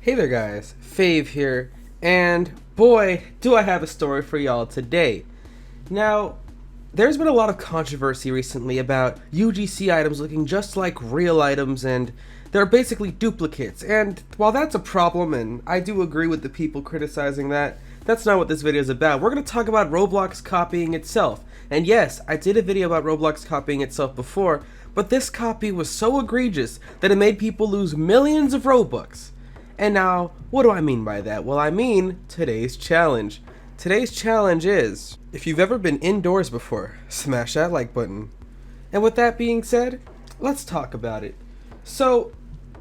Hey there guys, Fave here, and boy, do I have a story for y'all today. Now, there's been a lot of controversy recently about UGC items looking just like real items and they're basically duplicates, and while that's a problem, and I do agree with the people criticizing that, that's not what this video is about. We're going to talk about Roblox copying itself. And yes, I did a video about Roblox copying itself before, but this copy was so egregious that it made people lose millions of Robux. And now, what do I mean by that? Well, I mean today's challenge. Today's challenge is, if you've ever been indoors before, smash that like button. And with that being said, let's talk about it. So,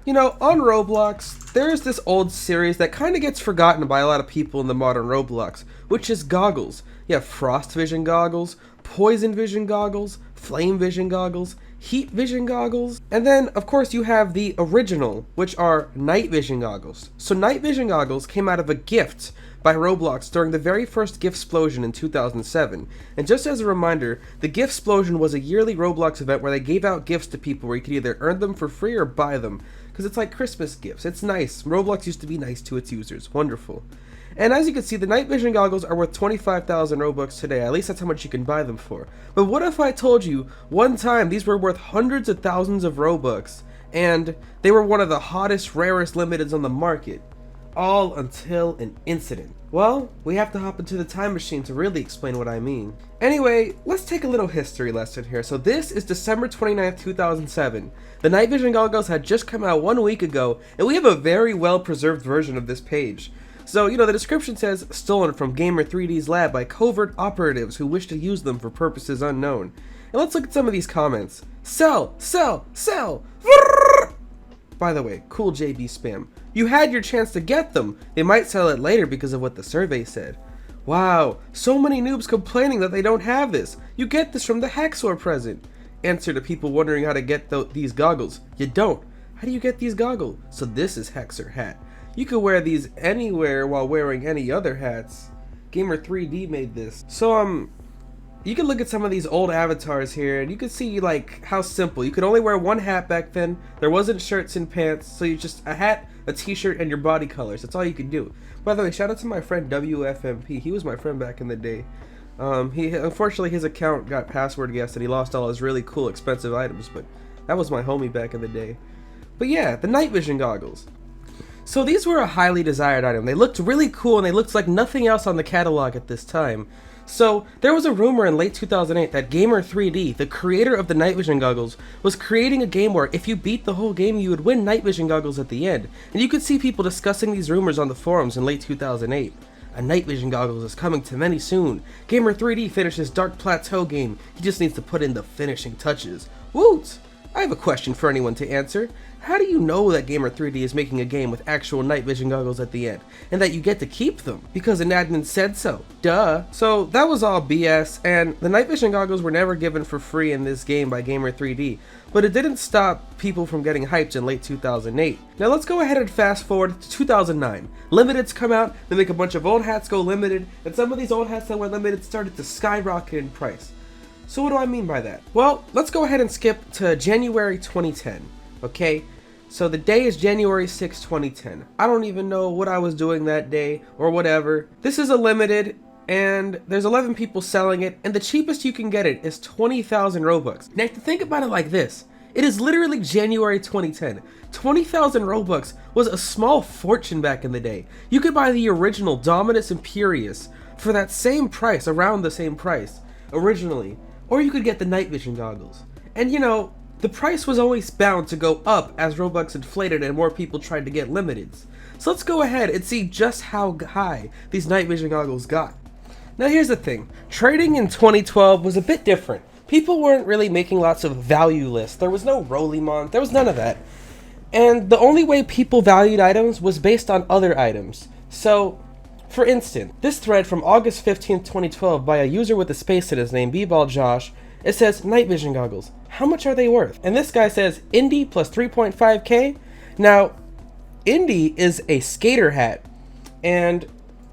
you know, on Roblox, there's this old series that kind of gets forgotten by a lot of people in the modern Roblox, which is goggles. You have frost vision goggles, poison vision goggles, flame vision goggles, heat vision goggles, and then of course you have the original, which are night vision goggles. So night vision goggles came out of a gift by Roblox during the very first giftsplosion in 2007. And just as a reminder, the giftsplosion was a yearly Roblox event where they gave out gifts to people where you could either earn them for free or buy them, because it's like Christmas gifts. It's nice. Roblox used to be nice to its users. Wonderful. And as you can see, the night vision goggles are worth 25,000 Robux today. At least that's how much you can buy them for. But what if I told you one time these were worth hundreds of thousands of Robux and they were one of the hottest, rarest limiteds on the market? All until an incident. Well, we have to hop into the time machine to really explain what I mean. Anyway, let's take a little history lesson here. So this is December 29th, 2007. The night vision goggles had just come out 1 week ago, and we have a very well preserved version of this page. So, you know, the description says, stolen from Gamer3D's lab by covert operatives who wish to use them for purposes unknown. And let's look at some of these comments. Sell! Sell! Sell! By the way, cool JB spam. You had your chance to get them. They might sell it later because of what the survey said. Wow, so many noobs complaining that they don't have this. You get this from the Hacksaw present. Answer to people wondering how to get these goggles. You don't. How do you get these goggles? So this is Hexer hat. You could wear these anywhere while wearing any other hats. Gamer3D made this. So, you can look at some of these old avatars here, and you can see, like, how simple. You could only wear one hat back then. There wasn't shirts and pants, so you just, a hat, a t-shirt, and your body colors. That's all you could do. By the way, shout out to my friend WFMP. He was my friend back in the day. Unfortunately, his account got password guessed, and he lost all his really cool, expensive items, but that was my homie back in the day. But yeah, the night vision goggles. So these were a highly desired item. They looked really cool and they looked like nothing else on the catalog at this time. So there was a rumor in late 2008 that Gamer3D, the creator of the night vision goggles, was creating a game where if you beat the whole game you would win night vision goggles at the end. And you could see people discussing these rumors on the forums in late 2008. A night vision goggles is coming to many soon. Gamer3D finished his Dark Plateau game. He just needs to put in the finishing touches. Woot! I have a question for anyone to answer. How do you know that Gamer3D is making a game with actual night vision goggles at the end, and that you get to keep them? Because an admin said so. Duh. So that was all BS, and the night vision goggles were never given for free in this game by Gamer3D, but it didn't stop people from getting hyped in late 2008. Now let's go ahead and fast forward to 2009. Limiteds come out, they make a bunch of old hats go limited, and some of these old hats that went limited started to skyrocket in price. So what do I mean by that? Well, let's go ahead and skip to January 2010, okay? So the day is January 6, 2010. I don't even know what I was doing that day or whatever. This is a limited and there's 11 people selling it, and the cheapest you can get it is 20,000 Robux. Now, to think about it like this, it is literally January 2010. 20,000 Robux was a small fortune back in the day. You could buy the original Dominus Imperius for that same price, around the same price, originally. Or you could get the night vision goggles. And you know, the price was always bound to go up as Robux inflated and more people tried to get limiteds. So let's go ahead and see just how high these night vision goggles got. Now here's the thing, trading in 2012 was a bit different. People weren't really making lots of value lists. There was no Rollimon, there was none of that. And the only way people valued items was based on other items. So, for instance, this thread from August 15th, 2012 by a user with a space in his name, B-Ball Josh, it says, night vision goggles, how much are they worth? And this guy says, Indie plus 3.5k. Now, Indie is a skater hat, and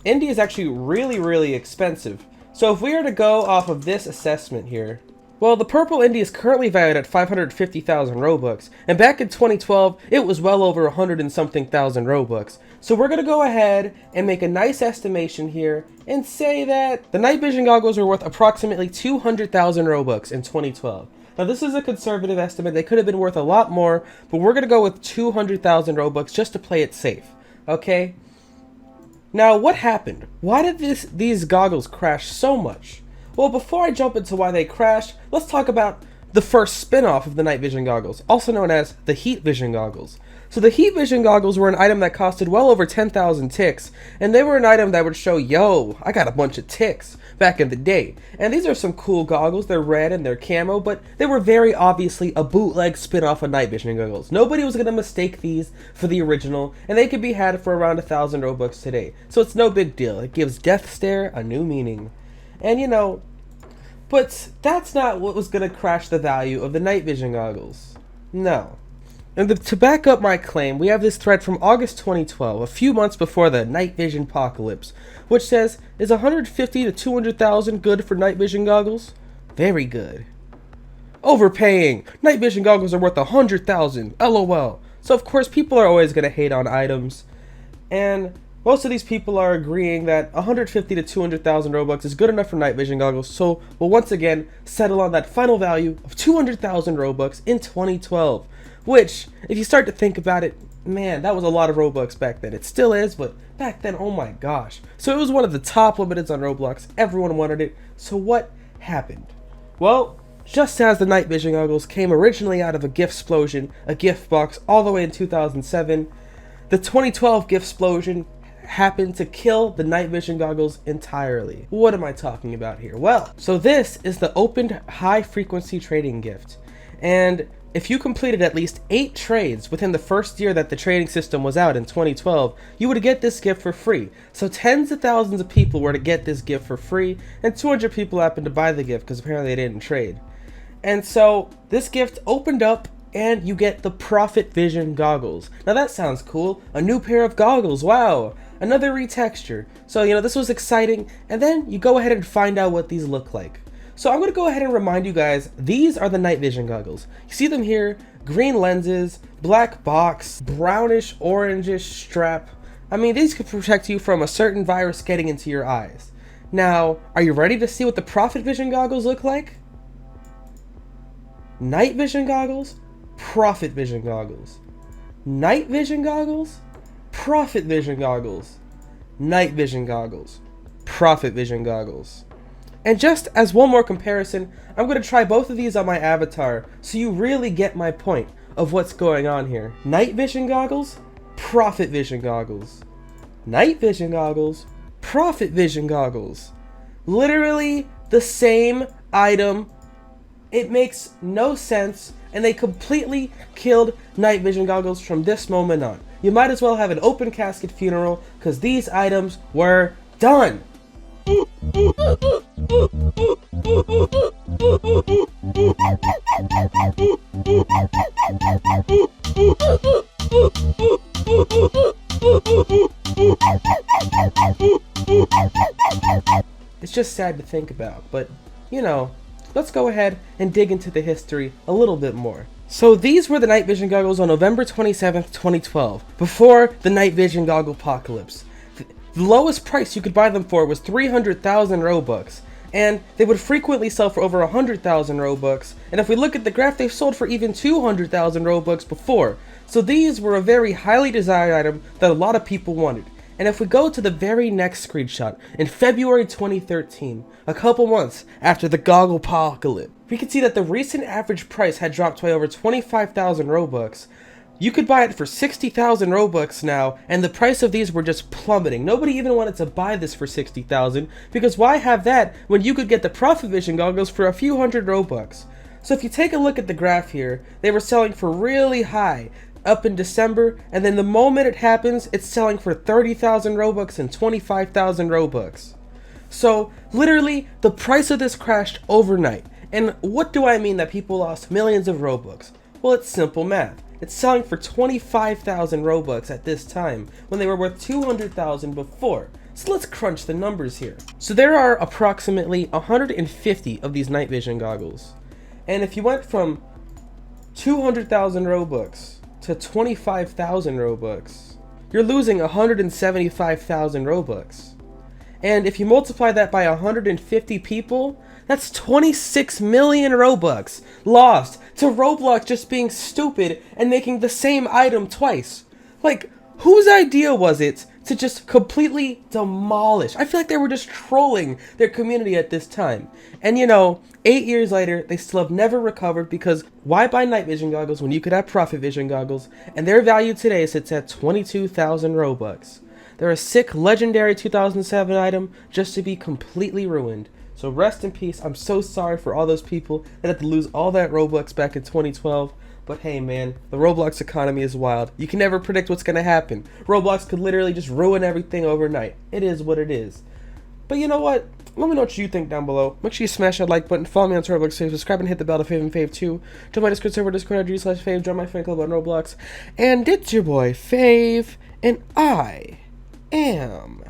Indie is actually really, really expensive. So if we were to go off of this assessment here, Well, the purple indie is currently valued at 550,000 Robux, and back in 2012, it was well over 100 and something thousand Robux. So we're gonna go ahead and make a nice estimation here and say that the night vision goggles are worth approximately 200,000 Robux in 2012. Now this is a conservative estimate, they could have been worth a lot more, but we're gonna go with 200,000 Robux just to play it safe, okay? Now what happened? Why did these goggles crash so much? Well, before I jump into why they crashed, let's talk about the first spin-off of the night vision goggles, also known as the heat vision goggles. So the heat vision goggles were an item that costed well over 10,000 ticks, and they were an item that would show, yo, I got a bunch of ticks back in the day. And these are some cool goggles, they're red and they're camo, but they were very obviously a bootleg spin-off of night vision goggles. Nobody was going to mistake these for the original, and they could be had for around 1,000 Robux today. So it's no big deal, it gives Death Stare a new meaning. And you know, but that's not what was going to crash the value of the night vision goggles. No. And to back up my claim, we have this thread from August 2012, a few months before the night vision apocalypse, which says, is 150 to 200,000 good for night vision goggles? Very good. Overpaying! Night vision goggles are worth 100,000, lol. So of course people are always going to hate on items, and most of these people are agreeing that 150 to 200,000 Robux is good enough for night vision goggles, so we'll once again settle on that final value of 200,000 Robux in 2012. Which, if you start to think about it, man, that was a lot of Robux back then. It still is, but back then, oh my gosh. So it was one of the top limiteds on Roblox. Everyone wanted it. So what happened? Well, just as the night vision goggles came originally out of a giftsplosion, a gift box, all the way in 2007, the 2012 giftsplosion happened to kill the night vision goggles entirely. What am I talking about here? Well, so this is the opened high frequency trading gift. And if you completed at least 8 trades within the first year that the trading system was out in 2012, you would get this gift for free. So tens of thousands of people were to get this gift for free, and 200 people happened to buy the gift because apparently they didn't trade. And so this gift opened up and you get the Profit Vision goggles. Now that sounds cool. A new pair of goggles, wow. Another retexture. So, you know, this was exciting, and then you go ahead and find out what these look like. So I'm going to go ahead and remind you guys, these are the night vision goggles. You see them here, green lenses, black box, brownish, orangish strap. I mean, these could protect you from a certain virus getting into your eyes. Now, are you ready to see what the Profit Vision goggles look like? Night vision goggles, Profit Vision goggles. Night vision goggles, Profit Vision goggles. Night vision goggles, Profit Vision goggles. And just as one more comparison, I'm going to try both of these on my avatar so you really get my point of what's going on here. Night vision goggles, Profit Vision goggles. Night vision goggles, Profit Vision goggles. Literally the same item. It makes no sense, and they completely killed night vision goggles from this moment on. You might as well have an open casket funeral because these items were done. It's just sad to think about, but you know, let's go ahead and dig into the history a little bit more. So these were the night vision goggles on November 27th, 2012, before the night vision goggle apocalypse. The lowest price you could buy them for was 300,000 Robux, and they would frequently sell for over 100,000 Robux, and if we look at the graph, they've sold for even 200,000 Robux before. So these were a very highly desired item that a lot of people wanted. And if we go to the very next screenshot, in February 2013, a couple months after the goggle apocalypse, we can see that the recent average price had dropped by over 25,000 Robux. You could buy it for 60,000 Robux now, and the price of these were just plummeting. Nobody even wanted to buy this for 60,000, because why have that when you could get the Profit Vision goggles for a few hundred Robux? So if you take a look at the graph here, they were selling for really high up in December, and then the moment it happens, it's selling for 30,000 Robux and 25,000 Robux. So literally, the price of this crashed overnight. And what do I mean that people lost millions of Robux? Well, it's simple math. It's selling for 25,000 Robux at this time, when they were worth 200,000 before. So let's crunch the numbers here. So there are approximately 150 of these night vision goggles. And if you went from 200,000 Robux to 25,000 Robux, you're losing 175,000 Robux. And if you multiply that by 150 people, that's 26 million Robux lost to Roblox just being stupid and making the same item twice. Like, whose idea was it to just completely demolish? I feel like they were just trolling their community at this time. And you know, 8 years later, they still have never recovered, because why buy night vision goggles when you could have profit vision goggles? And their value today sits at 22,000 Robux. They're a sick, legendary 2007 item just to be completely ruined. So rest in peace. I'm so sorry for all those people that had to lose all that Robux back in 2012. But hey man, the Roblox economy is wild. You can never predict what's going to happen. Roblox could literally just ruin everything overnight. It is what it is. But you know what? Let me know what you think down below. Make sure you smash that like button, follow me on Roblox, subscribe and hit the bell to Fave and Fave 2. Join my Discord server, discord.gg/Fave, join my fan club on Roblox. And it's your boy, Fave, and I am